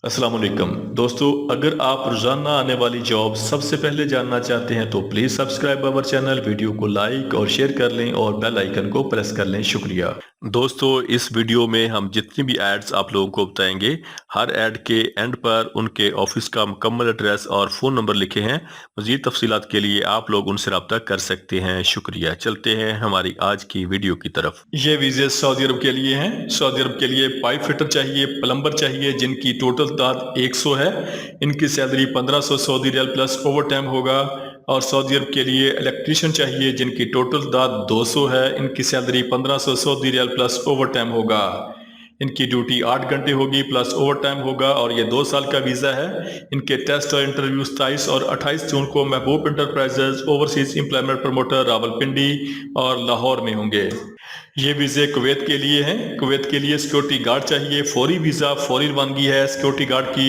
अस्सलाम वालेकुम दोस्तों, अगर आप रोजाना आने वाली जॉब सबसे पहले जानना चाहते हैं तो please subscribe our channel, video को लाइक और शेयर कर लें और बेल आइकन को प्रेस कर लें। शुक्रिया दोस्तों। इस वीडियो में हम जितनी भी एड्स आप लोगों को बताएंगे, हर एड के एंड पर उनके ऑफिस का मुकम्मल एड्रेस और फ़ोन नंबर लिखे हैं। मज़ीद तफसीलात के लिए आप लोग उनसे रब्ता कर सकते हैं। शुक्रिया। चलते हैं हमारी आज की वीडियो की तरफ। ये वीज़े सऊदी अरब के लिए हैं। सऊदी अरब के लिए पाइप फिटर चाहिए, प्लम्बर चाहिए जिनकी टोटल तादाद 100 है। इनकी salary 1500 Saudi riyal plus overtime होगा। और सऊदी अरब के लिए इलेक्ट्रीशियन चाहिए जिनकी टोटल तादाद 200 है। इनकी salary 1500 Saudi riyal plus overtime होगा। इनकी ड्यूटी 8 घंटे होगी प्लस ओवर टाइम होगा और ये 2 साल का वीज़ा है। इनके टेस्ट और इंटरव्यू 27 और 28 जून को महबूब enterprises overseas employment promoter Rawalpindi और लाहौर में होंगे। ये वीज़े कुवैत के लिए हैं। कुवैत के लिए सिक्योरिटी गार्ड चाहिए। फौरी वीज़ा, फौरी रवानगी है। सिक्योरिटी गार्ड की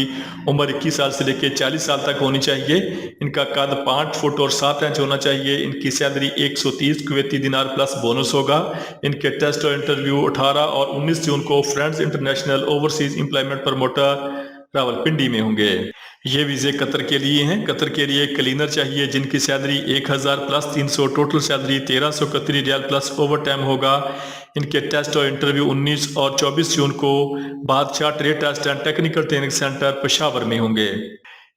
उम्र 21 साल से लेकर 40 साल तक होनी चाहिए। इनका कद 5 फुट और 7 इंच होना चाहिए। इनकी सैलरी 130 कुवैती दिनार प्लस बोनस होगा। इनके टेस्ट और इंटरव्यू 18 और 19 जून को friends international overseas employment promoter Rawalpindi में होंगे। ये वीज़े कतर के लिए हैं। कतर के लिए क्लीनर चाहिए जिनकी सैलरी 1000 प्लस 300, टोटल सैलरी 1300 कतरी रियाल प्लस ओवर टाइम होगा। इनके टेस्ट और इंटरव्यू 19 और 24 जून को Badshah trade test and technical training centre Peshawar में होंगे।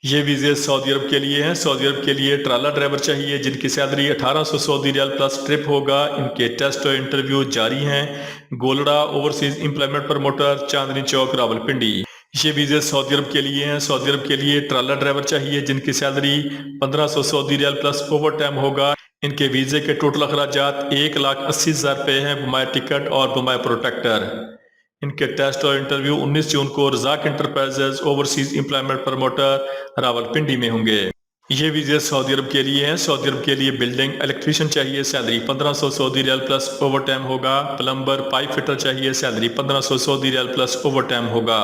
ये वीज़े सऊदी अरब के लिए हैं। सऊदी अरब के लिए ट्राला ड्राइवर चाहिए जिनकी salary 1800 Saudi riyal plus trip होगा। इनके टेस्ट और इंटरव्यू जारी हैं। Golra overseas employment promoter, Chandni Chowk, Rawalpindi. ये वीज़े सऊदी अरब के लिए हैं। सऊदी अरब के लिए ट्राला ड्राइवर चाहिए जिनकी salary 1500 Saudi riyal plus overtime होगा। इनके वीज़े के टोटल अखराजात 1,80,000 रुपये हैं, बमाए टिकट और बमाए प्रोटेक्टर। इनके टेस्ट और इंटरव्यू 19 जून को Razzaq enterprises overseas employment promoter Rawalpindi में होंगे। ये वीज़े सऊदी अरब के लिए हैं। सऊदी अरब के लिए बिल्डिंग इलेक्ट्रीशियन चाहिए, salary 1500 Saudi riyal plus overtime होगा। प्लम्बर पाइप फिटर चाहिए, salary 1500 Saudi riyal plus overtime होगा।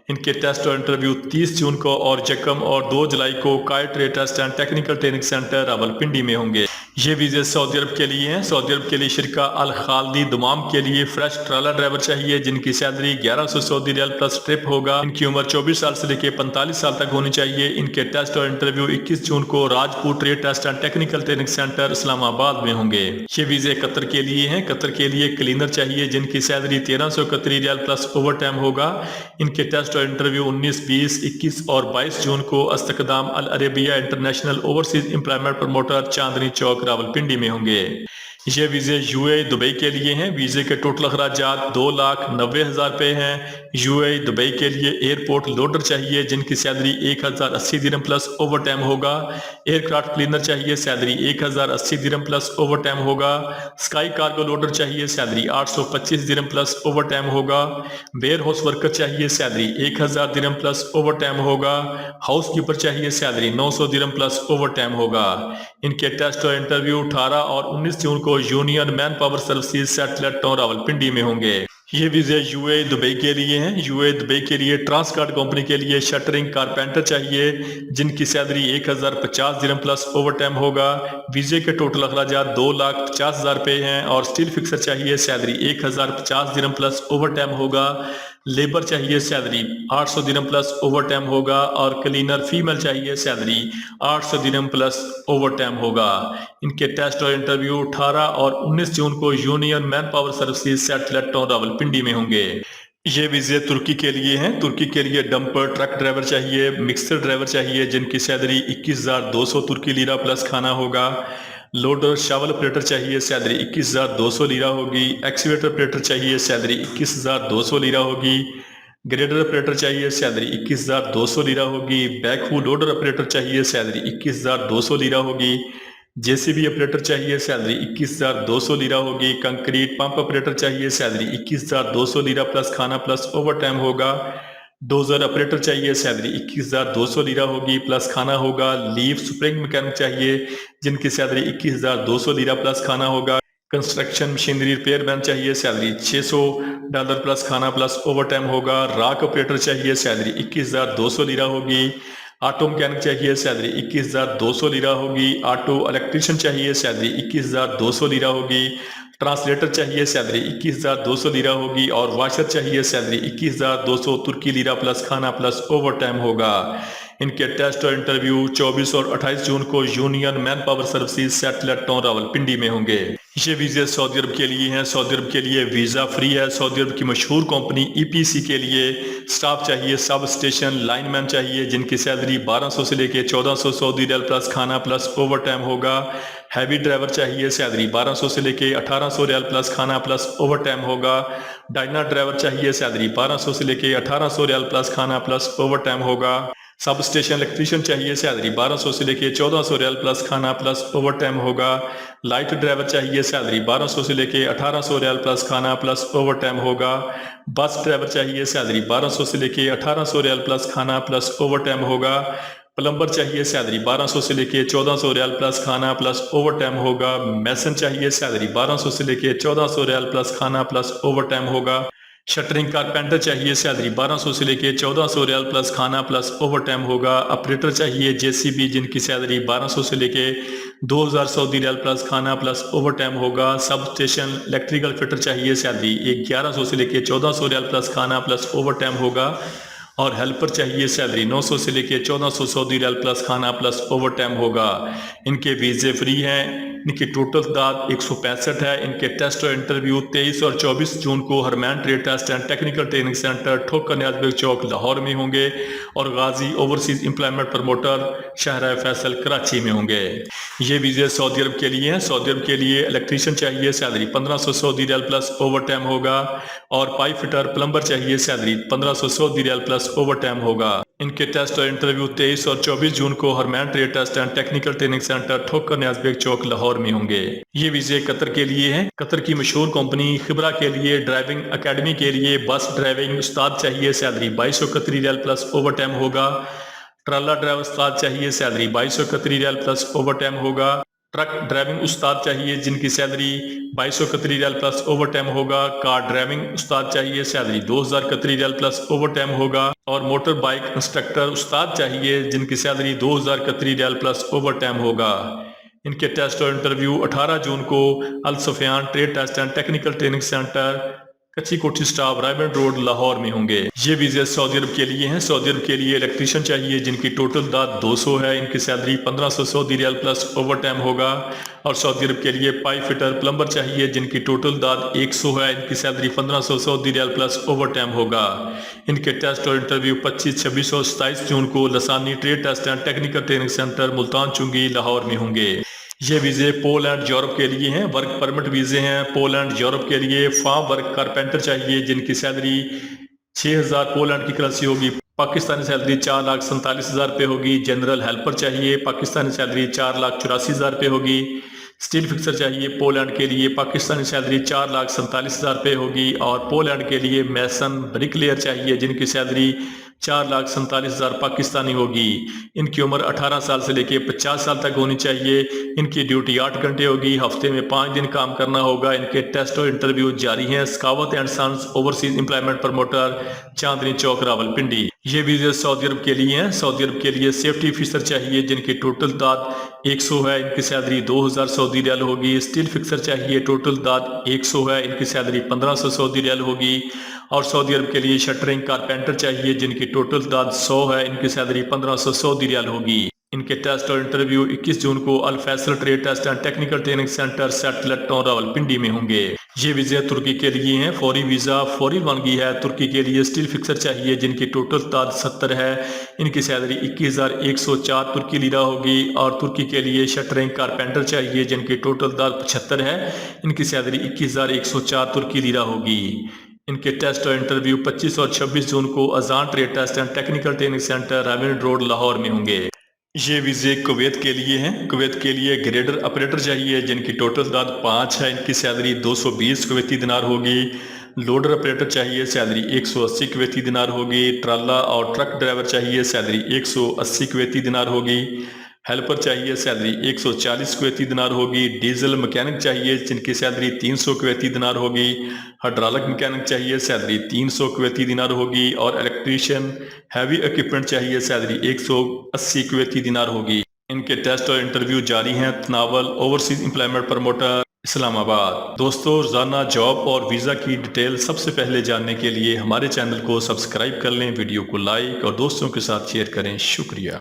इनके टेस्ट और इंटरव्यू 30 जून को और यकम और 2 जुलाई को काय trade test and technical training centre Rawalpindi में होंगे। ये वीज़े सऊदी अरब के लिए हैं। सऊदी अरब के लिए शिरका अल खालदी दमाम के लिए फ्रेश ट्राला ड्राइवर चाहिए जिनकी salary 1100 Saudi riyal plus trip होगा। इनकी उम्र 24 साल से लेकर 45 साल तक होनी चाहिए। इनके टेस्ट और इंटरव्यू 21 जून को Rajput trade test and technical training centre Islamabad में होंगे। ये वीज़े कतर के लिए हैं। कतर के लिए क्लीनर चाहिए जिनकी सैलरी 1300 कतरी रियाल प्लस ओवर टाइम होगा। इनके टेस्ट और इंटरव्यू 19, 20, 21 और 22 जून को अस्तकदाम Al Arabia international overseas employment promoter, Chandni Chowk, Rawalpindi में होंगे। ये वीज़े यूएई दुबई के लिए हैं। वीज़े के टोटल अखराजात 2,90,000 रुपये हैं। यूएई दुबई के लिए एयरपोर्ट लोडर चाहिए जिनकी सैलरी 1080 दिरहम प्लस ओवर टाइम होगा। एयरक्राफ्ट क्लीनर चाहिए, सैलरी 1080 दिरहम प्लस ओवर टाइम होगा। स्काई कार्गो लोडर चाहिए, सैलरी 825 दिरहम प्लस ओवर टाइम होगा। वेयर हाउस वर्कर चाहिए, सैलरी 1000 दिरहम प्लस ओवर टाइम होगा। हाउस कीपर चाहिए, सैलरी 900 दिरहम प्लस ओवर टाइम होगा। इनके टेस्ट और इंटरव्यू 18 और 19 जून को union man power services satellite town Rawalpindi में होंगे। ये वीज़े यूएई दुबई के लिए हैं। यूएई दुबई के लिए ट्रांसकार्ड कंपनी के लिए शटरिंग कारपेंटर चाहिए जिनकी सैलरी 1050 दिरहम प्लस ओवर टाइम होगा। वीज़े के टोटल अखराजात 2,50,000 रुपये हैं और स्टील फिक्सर चाहिए, सैलरी 1050 दिरहम प्लस ओवर टाइम होगा। लेबर चाहिए, सैलरी 800 दिरहम प्लस ओवर टाइम होगा और क्लीनर फीमेल चाहिए, सैलरी 800 दिरहम प्लस ओवर टाइम होगा। इनके टेस्ट और इंटरव्यू 18 और 19 जून को union man power services satellite town Rawalpindi में होंगे। ये वीज़े तुर्की के लिए हैं। तुर्की के लिए डंपर ट्रक ड्राइवर चाहिए, मिक्सर ड्राइवर चाहिए जिनकी सैलरी 21,200 तुर्की लीरा प्लस खाना होगा। लोडर शावल ऑपरेटर चाहिए, सैलरी 21,200 लीरा होगी। एक्सीवेटर ऑपरेटर चाहिए, सैलरी 21,200 लीरा होगी। ग्रेडर ऑपरेटर चाहिए, सैलरी 21,200 लीरा होगी। बैकहू लोडर ऑपरेटर चाहिए, सैलरी 21,200 लीरा होगी। जेसीबी ऑपरेटर चाहिए, सैलरी 21,200 लीरा होगी। कंक्रीट पंप ऑपरेटर चाहिए, सैलरी 21,200 लीरा प्लस खाना प्लस ओवर टाइम होगा। डोजर ऑपरेटर चाहिए, सैलरी 21,200 लीरा होगी प्लस खाना होगा। लीफ स्प्रिंग मैकेनिक चाहिए जिनकी सैलरी 21,200 लीरा प्लस खाना होगा। कंस्ट्रक्शन मशीनरी रिपेयरमैन चाहिए, सैलरी $600 प्लस खाना प्लस ओवर टाइम होगा। राक ऑपरेटर चाहिए, सैलरी 21,200 लीरा होगी। ऑटो मैकेनिक चाहिए, सैलरी 21,200 लीरा होगी। ऑटो इलेक्ट्रीशियन चाहिए, सैलरी 21,200 लीरा होगी। ट्रांसलेटर चाहिए, सैलरी 21,200 लीरा होगी। और वाशर चाहिए, सैलरी 21,200 तुर्की लीरा प्लस खाना प्लस ओवर टाइम होगा। इनके टेस्ट और इंटरव्यू 24 और 28 जून को union man power services satellite town Rawalpindi में होंगे। ये वीजे सऊदी अरब के लिए हैं। सऊदी अरब के लिए वीजा फ्री है। सऊदी अरब की मशहूर कंपनी ईपीसी के लिए स्टाफ चाहिए, सब स्टेशन लाइनमैन चाहिए जिनकी सैलरी 1200 से लेके 1400 सऊदी रियाल प्लस खाना प्लस ओवर टाइम होगा। हैवी ड्राइवर चाहिए, सैलरी 1200 से लेके 1800 रियाल प्लस खाना प्लस ओवर टाइम होगा। डाइनर ड्राइवर चाहिए, सैलरी 1200 से लेके 1800 रियाल प्लस खाना प्लस ओवर टाइम होगा। सब स्टेशन इलेक्ट्रीशियन चाहिए, सैलरी 1200 से लेके 1400 रियाल प्लस खाना प्लस ओवर टाइम होगा। लाइट ड्राइवर चाहिए, सैलरी 1200 से लेके 1800 रियाल प्लस खाना प्लस ओवर टाइम होगा। बस ड्राइवर चाहिए, सैलरी 1200 से लेके 1800 रियाल प्लस खाना प्लस ओवर टाइम होगा। प्लम्बर चाहिए, सैलरी 1200 से लेके 1400 रियाल प्लस खाना प्लस ओवर टाइम होगा। मैसन चाहिए, सैलरी 1200 से लेके 1400 रियाल प्लस खाना प्लस ओवर टाइम होगा। शटरिंग कारपेंटर चाहिए, सैलरी 1200 से लेके 1400 रियाल प्लस खाना प्लस ओवर टाइम होगा। ऑपरेटर चाहिए जेसीबी जिनकी सैलरी 1200 से लेके 2000 सऊदी रियाल प्लस खाना प्लस ओवर टाइम होगा। सब स्टेशन इलेक्ट्रिकल फिटर चाहिए, सैलरी 1100 से लेके 1400 रियाल प्लस खाना प्लस ओवर टाइम होगा। और हेल्पर चाहिए, सैलरी 900 से लेके 1400 सऊदी रियाल प्लस खाना प्लस ओवर टाइम होगा। इनके वीजे फ्री हैं। इनकी टोटल तादाद 165 है। इनके टेस्ट और इंटरव्यू 23 और 24 जून को Harman trade test and technical training centre Thokar Niaz bag चौक लाहौर में होंगे और गाजी ओवरसीज एम्प्लॉयमेंट प्रमोटर शहर फैसल कराची में होंगे। ये वीजे सऊदी अरब के लिए हैं। सऊदी अरब के लिए इलेक्ट्रीशियन चाहिए, salary 1500 Saudi riyal plus overtime होगा। और पाइप फिटर प्लम्बर चाहिए, salary 1500 Saudi riyal plus overtime होगा। इनके टेस्ट और इंटरव्यू 23 और 24 जून को Harman trade test and technical training centre Thokar Niaz bag चौक लाहौर में होंगे। ये वीजे कतर के लिए हैं। कतर की मशहूर कंपनी खिबरा के लिए ड्राइविंग अकेडमी के लिए बस ड्राइविंग उस्ताद चाहिए, सैलरी 2200 कतरी रियाल प्लस ओवर टाइम होगा। ट्रला ड्राइवर उस्ताद चाहिए, सैलरी 2200 कतरी रियाल प्लस ओवर टाइम होगा। ट्रक ड्राइविंग उस्ताद चाहिए जिनकी सैलरी 2200 कतरी रियाल प्लस ओवर टाइम होगा। कार ड्राइविंग उस्ताद चाहिए, सैलरी 2000 कतरी रियाल प्लस ओवर टाइम होगा। और मोटर बाइक इंस्ट्रक्टर उस्ताद चाहिए जिनकी सैलरी 2000 कतरी रियाल प्लस ओवर टाइम होगा। इनके टेस्ट और इंटरव्यू 18 जून को Al Sufiyan trade test and technical training centre Kachi Kothi staff रायबन road Lahore में होंगे। ये वीजे सऊदी अरब के लिए हैं। सऊदी अरब के लिए इलेक्ट्रीशियन चाहिए जिनकी टोटल दाद 200 है। इनकी salary 1500 Saudi riyal plus overtime होगा। और सऊदी अरब के लिए पाइप फिटर प्लम्बर चाहिए जिनकी टोटल दाद 100 है। इनकी salary 1500 Saudi riyal plus overtime होगा। इनके टेस्ट और इंटरव्यू 25, 26 और 27 जून को Lasani trade test and technical training centre Multan Chungi Lahore में होंगे। ये वीजे पोलैंड यूरोप के लिए हैं। वर्क परमिट वीजे हैं। पोलैंड यूरोप के लिए फार्म वर्क कारपेंटर चाहिए जिनकी सैलरी 6000 पोलैंड की करेंसी होगी। पाकिस्तानी सैलरी 4,47,000 रुपये होगी। जनरल हेल्पर चाहिए, पाकिस्तानी सैलरी 4,84,000 रुपये होगी। स्टील फिक्सर चाहिए पोलैंड के लिए, पाकिस्तानी सैलरी 4,47,000 रुपये होगी। और पोलैंड के लिए मैसन ब्रिकलेयर चाहिए जिनकी सैलरी 4,47,000 पाकिस्तानी होगी। इनकी उम्र 18 साल से लेके 50 साल तक होनी चाहिए। इनकी ड्यूटी 8 घंटे होगी। हफ्ते में 5 दिन काम करना होगा। इनके टेस्ट और इंटरव्यू जारी हैं। स्कावत and sons overseas employment promoter Chandni Chowk Rawalpindi. ये वीजे सऊदी अरब के लिए हैं। सऊदी अरब के लिए सेफ्टी ऑफिसर चाहिए जिनकी टोटल दाद 100 है। इनकी सैलरी 2000 सऊदी रियाल होगी। स्टील फिक्सर चाहिए, टोटल दाद 100 है। इनकी सैलरी 1500 सऊदी रियाल होगी। और सऊदी अरब के लिए शटरिंग कारपेंटर चाहिए जिनकी टोटल दाद 100 है। इनकी सैलरी 1500 सऊदी रियाल होगी। इनके टेस्ट और इंटरव्यू 21 जून को Al Faisal trade test and technical training centre satellite town Rawalpindi में होंगे। ये वीजे तुर्की के लिए हैं। फौरी वीजा फौरी वानगी है। तुर्की के लिए स्टील फिक्सर चाहिए जिनकी टोटल दाद 70 है। इनकी सैलरी 21,104 तुर्की लीरा होगी। और तुर्की के लिए शटरिंग कारपेंटर चाहिए जिनकी टोटल दाद 75 है। इनकी सैलरी 21,104 तुर्की लीरा होगी। इनके टेस्ट और इंटरव्यू 25 और 26 जून को Azan trade test and technical training centre Ravi road Lahore में होंगे। ये वीजे कुवैत के लिए हैं। कुवैत के लिए ग्रेडर ऑपरेटर चाहिए जिनकी टोटल दाद 5 है। इनकी सैलरी 220 कुवैती दिनार होगी। लोडर ऑपरेटर चाहिए, सैलरी 180 कुवैती दिनार होगी। ट्राला और ट्रक ड्राइवर चाहिए, सैलरी 180 कुवैती दिनार होगी। हेल्पर चाहिए, सैलरी 140 कुवैती दिनार होगी। डीजल मैकेनिक चाहिए जिनकी सैलरी 300 कुवैती दिनार होगी। हाइड्रोलिक मैकेनिक चाहिए, सैलरी 300 कुवैती दिनार होगी। और इलेक्ट्रीशियन हैवी इक्विपमेंट चाहिए, सैलरी 180 कुवैती दिनार होगी। इनके टेस्ट और इंटरव्यू जारी हैं। Tanawal overseas employment promoter Islamabad. दोस्तों, रोजाना जॉब और वीजा की डिटेल सबसे पहले जानने के लिए हमारे चैनल को सब्सक्राइब कर लें, वीडियो को लाइक और दोस्तों के साथ शेयर करें। शुक्रिया।